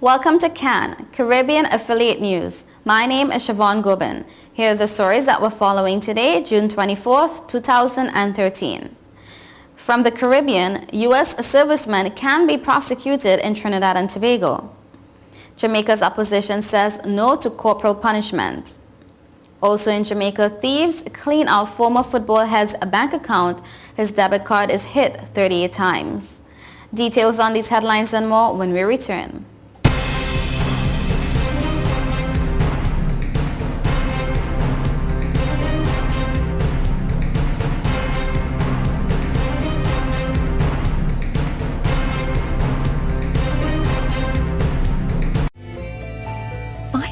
Welcome to CAN, Caribbean Affiliate News. My name is Siobhan Gobin. Here are the stories that we're following today, June 24th, 2013. From the Caribbean, U.S. servicemen can be prosecuted in Trinidad and Tobago. Jamaica's opposition says no to corporal punishment. Also in Jamaica, thieves clean out former football head's bank account. His debit card is hit 38 times. Details on these headlines and more when we return.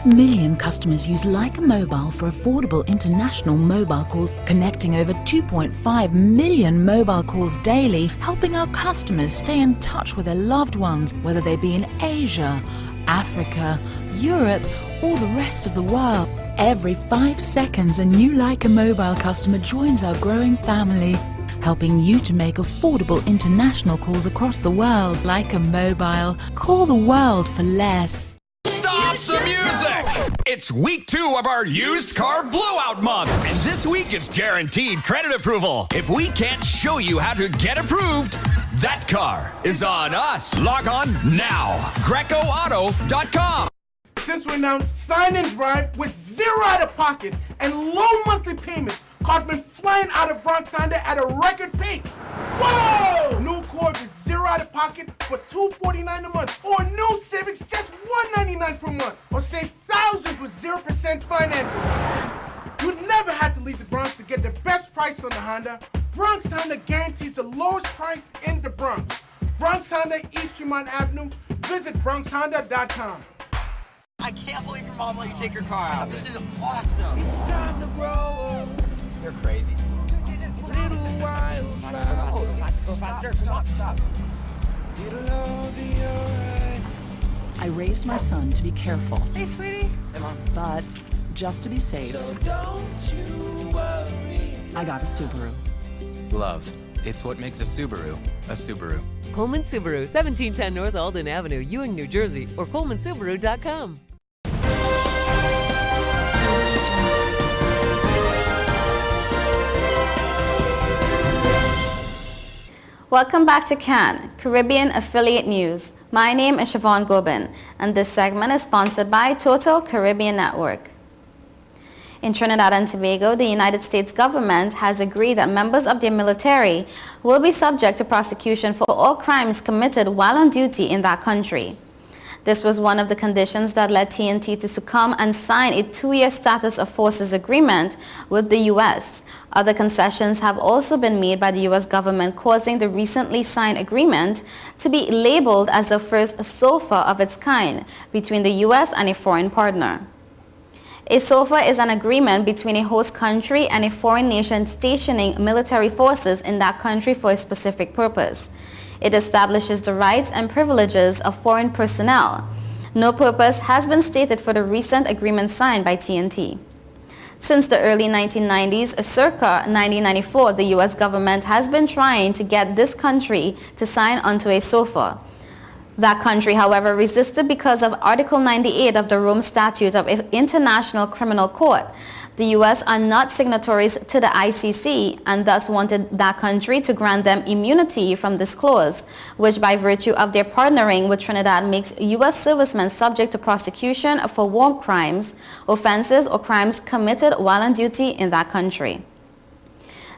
Million customers use Leica Mobile for affordable international mobile calls, connecting over 2.5 million mobile calls daily, helping our customers stay in touch with their loved ones, whether they be in Asia, Africa, Europe, or the rest of the world. Every 5 seconds, a new Leica Mobile customer joins our growing family, helping you to make affordable international calls across the world. Leica Mobile. Call the world for less. Stop the music! It's week 2 of our used car blowout month, and this week it's guaranteed credit approval. If we can't show you how to get approved, that car is on us. Log on now, GrecoAuto.com. Since we announced Sign and Drive with zero out of pocket and low monthly payments, cars been flying out of Bronx Honda at a record pace. Whoa! New Accord with zero out of pocket for $249 a month, or new Civics just $199 per month, or save thousands with 0% financing. You never had to leave the Bronx to get the best price on the Honda. Bronx Honda guarantees the lowest price in the Bronx. Bronx Honda, East Tremont Avenue. Visit BronxHonda.com. I can't believe your mom let you take your car out. This is awesome. It's time to grow up. You're crazy. Little while Go faster. Stop. It'll all be alright. I raised my son to be careful. Hey, sweetie. Hey, Mom. But just to be safe, So don't you worry. I got a Subaru. Love. It's what makes a Subaru a Subaru. Coleman Subaru, 1710 North Alden Avenue, Ewing, New Jersey, or ColemanSubaru.com. Welcome back to CAN, Caribbean Affiliate News. My name is Siobhan Gobin, and this segment is sponsored by Total Caribbean Network. In Trinidad and Tobago, the United States government has agreed that members of their military will be subject to prosecution for all crimes committed while on duty in that country. This was one of the conditions that led TNT to succumb and sign a 2-year status of forces agreement with the U.S. Other concessions have also been made by the U.S. government, causing the recently signed agreement to be labeled as the first SOFA of its kind between the U.S. and a foreign partner. A SOFA is an agreement between a host country and a foreign nation stationing military forces in that country for a specific purpose. It establishes the rights and privileges of foreign personnel. No purpose has been stated for the recent agreement signed by TNT. Since the early 1990s, circa 1994, the U.S. government has been trying to get this country to sign onto a SOFA. That country, however, resisted because of Article 98 of the Rome Statute of International Criminal Court. The U.S. are not signatories to the ICC and thus wanted that country to grant them immunity from this clause, which by virtue of their partnering with Trinidad makes U.S. servicemen subject to prosecution for war crimes, offenses, or crimes committed while on duty in that country.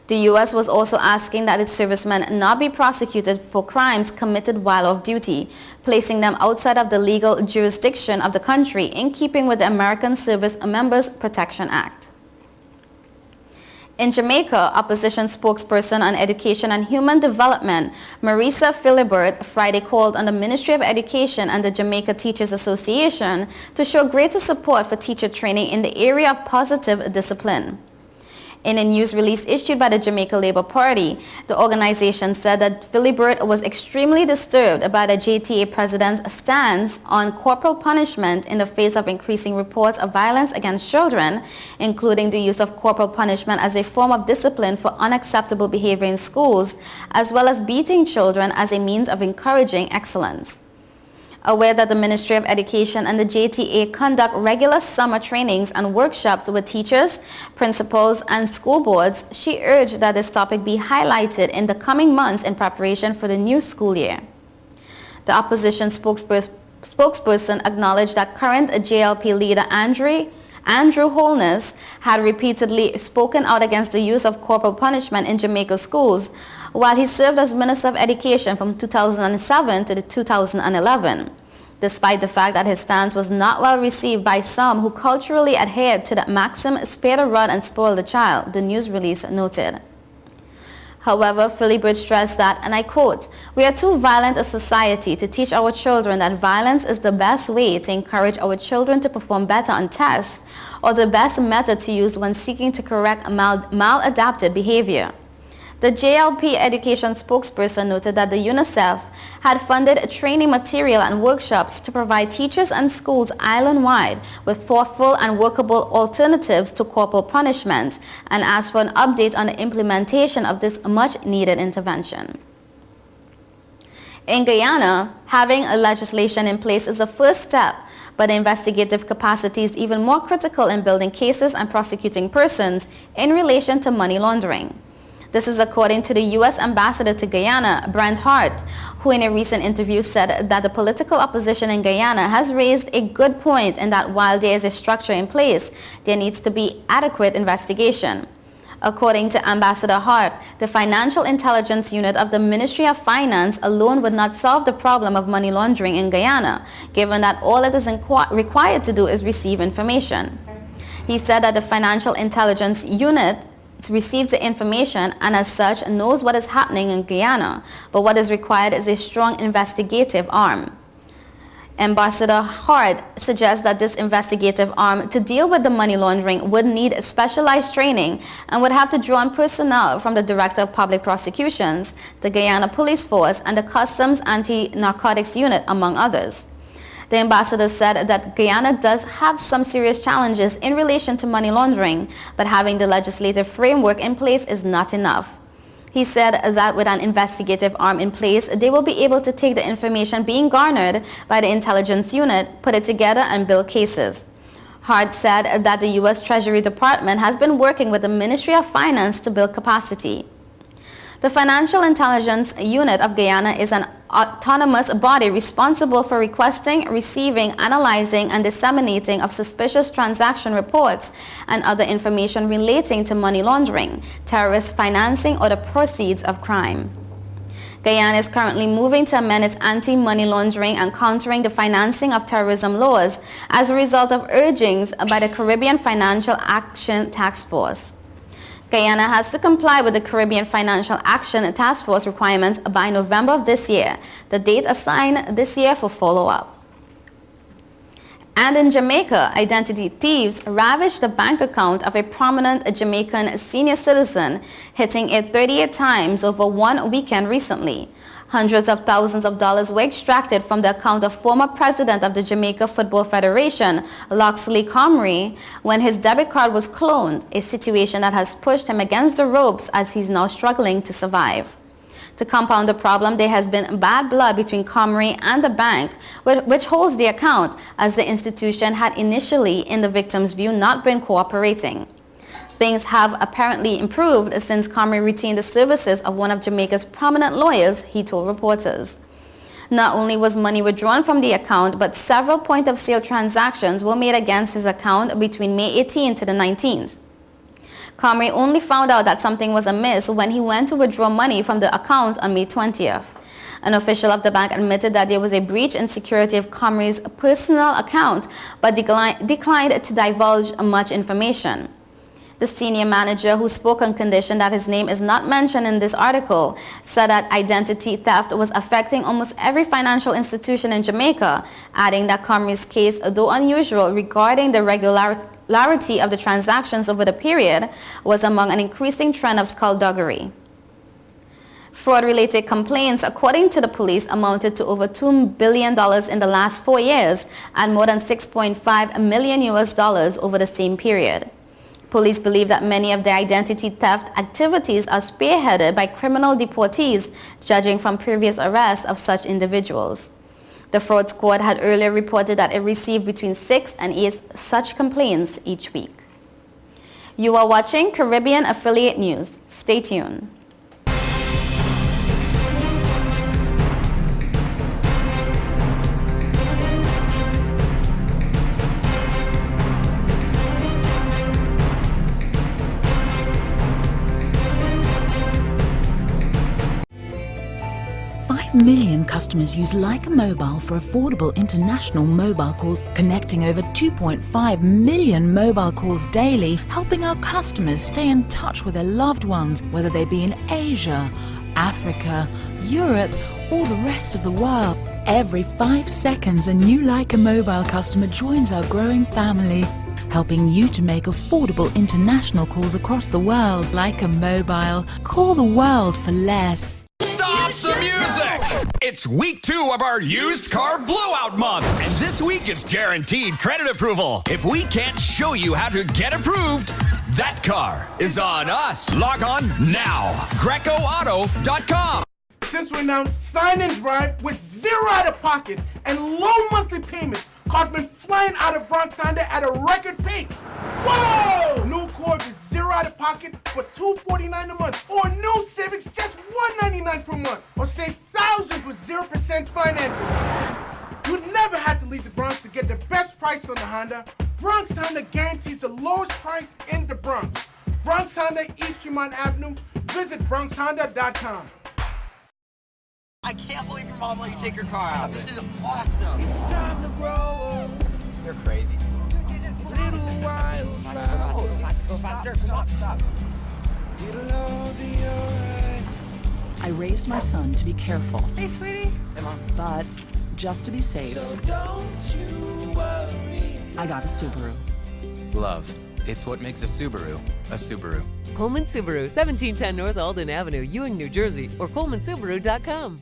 The U.S. was also asking that its servicemen not be prosecuted for crimes committed while off duty, placing them outside of the legal jurisdiction of the country in keeping with the American Service Members Protection Act. In Jamaica, opposition spokesperson on Education and Human Development, Marisa Philibert, Friday called on the Ministry of Education and the Jamaica Teachers Association to show greater support for teacher training in the area of positive discipline. In a news release issued by the Jamaica Labour Party, the organization said that Philibert was extremely disturbed by the JTA president's stance on corporal punishment in the face of increasing reports of violence against children, including the use of corporal punishment as a form of discipline for unacceptable behavior in schools, as well as beating children as a means of encouraging excellence. Aware that the Ministry of Education and the JTA conduct regular summer trainings and workshops with teachers, principals, and school boards, she urged that this topic be highlighted in the coming months in preparation for the new school year. The opposition spokesperson acknowledged that current JLP leader Andrew Holness had repeatedly spoken out against the use of corporal punishment in Jamaica schools while he served as Minister of Education from 2007 to 2011, despite the fact that his stance was not well received by some who culturally adhered to the maxim spare the rod and spoil the child, the news release noted. However, Philibert stressed that, and I quote, "We are too violent a society to teach our children that violence is the best way to encourage our children to perform better on tests or the best method to use when seeking to correct maladapted behavior." The JLP education spokesperson noted that the UNICEF had funded training material and workshops to provide teachers and schools island-wide with thoughtful and workable alternatives to corporal punishment and asked for an update on the implementation of this much-needed intervention. In Guyana, having a legislation in place is the first step, but the investigative capacity is even more critical in building cases and prosecuting persons in relation to money laundering. This is according to the U.S. Ambassador to Guyana, Brent Hart, who in a recent interview said that the political opposition in Guyana has raised a good point in that while there is a structure in place, there needs to be adequate investigation. According to Ambassador Hart, the Financial Intelligence Unit of the Ministry of Finance alone would not solve the problem of money laundering in Guyana, given that all it is required to do is receive information. He said that the Financial Intelligence Unit receives the information and as such knows what is happening in Guyana, but what is required is a strong investigative arm. Ambassador Hart suggests that this investigative arm to deal with the money laundering would need specialized training and would have to draw on personnel from the Director of Public Prosecutions, the Guyana Police Force, and the Customs Anti-Narcotics Unit, among others. The ambassador said that Guyana does have some serious challenges in relation to money laundering, but having the legislative framework in place is not enough. He said that with an investigative arm in place, they will be able to take the information being garnered by the intelligence unit, put it together, and build cases. Hart said that the U.S. Treasury Department has been working with the Ministry of Finance to build capacity. The Financial Intelligence Unit of Guyana is an autonomous body responsible for requesting, receiving, analyzing, and disseminating of suspicious transaction reports and other information relating to money laundering, terrorist financing, or the proceeds of crime. Guyana is currently moving to amend its anti-money laundering and countering the financing of terrorism laws as a result of urgings by the Caribbean Financial Action Task Force. Guyana has to comply with the Caribbean Financial Action Task Force requirements by November of this year, the date assigned this year for follow-up. And in Jamaica, identity thieves ravaged the bank account of a prominent Jamaican senior citizen, hitting it 38 times over one weekend recently. Hundreds of thousands of dollars were extracted from the account of former president of the Jamaica Football Federation, Loxley Comrie, when his debit card was cloned, a situation that has pushed him against the ropes as he's now struggling to survive. To compound the problem, there has been bad blood between Comrie and the bank, which holds the account, as the institution had initially, in the victim's view, not been cooperating. Things have apparently improved since Comrie retained the services of one of Jamaica's prominent lawyers, he told reporters. Not only was money withdrawn from the account, but several point-of-sale transactions were made against his account between May 18th to the 19th. Comrie only found out that something was amiss when he went to withdraw money from the account on May 20th. An official of the bank admitted that there was a breach in security of Comrie's personal account, but declined to divulge much information. The senior manager, who spoke on condition that his name is not mentioned in this article, said that identity theft was affecting almost every financial institution in Jamaica, adding that Comrie's case, though unusual regarding the regularity of the transactions over the period, was among an increasing trend of skullduggery. Fraud-related complaints, according to the police, amounted to over $2 billion in the last 4 years and more than $6.5 million over the same period. Police believe that many of the identity theft activities are spearheaded by criminal deportees, judging from previous arrests of such individuals. The fraud squad had earlier reported that it received between 6 and 8 such complaints each week. You are watching Caribbean Affiliate News. Stay tuned. Million customers use Leica Mobile for affordable international mobile calls, connecting over 2.5 million mobile calls daily, helping our customers stay in touch with their loved ones, whether they be in Asia, Africa, Europe, or the rest of the world. Every 5 seconds, a new Leica Mobile customer joins our growing family, helping you to make affordable international calls across the world. Leica Mobile. Call the world for less. Stop the music! It's week 2 of our used car blowout month, and this week it's guaranteed credit approval. If we can't show you how to get approved, that car is on us. Log on now. GrecoAuto.com. Since we announced Sign and Drive with 0 out of pocket and low monthly payments, cars been flying out of Bronx Honda at a record pace. Whoa! New Accord is 0 out of pocket for $249 a month, or new Civics just $199 per month, or save thousands with 0% financing. You never had to leave the Bronx to get the best price on the Honda. Bronx Honda guarantees the lowest price in the Bronx. Bronx Honda, East Tremont Avenue. Visit BronxHonda.com. I can't believe your mom let you take your car out. This is awesome. It's time to grow up. You're crazy. Little wildflower. Go faster. Stop. It'll all be alright. I raised my son to be careful, Hey, sweetie. Hey, Mom. but just to be safe, So don't you worry. I got a Subaru. Love. It's what makes a Subaru a Subaru. Coleman Subaru, 1710 North Alden Avenue, Ewing, New Jersey, or ColemanSubaru.com.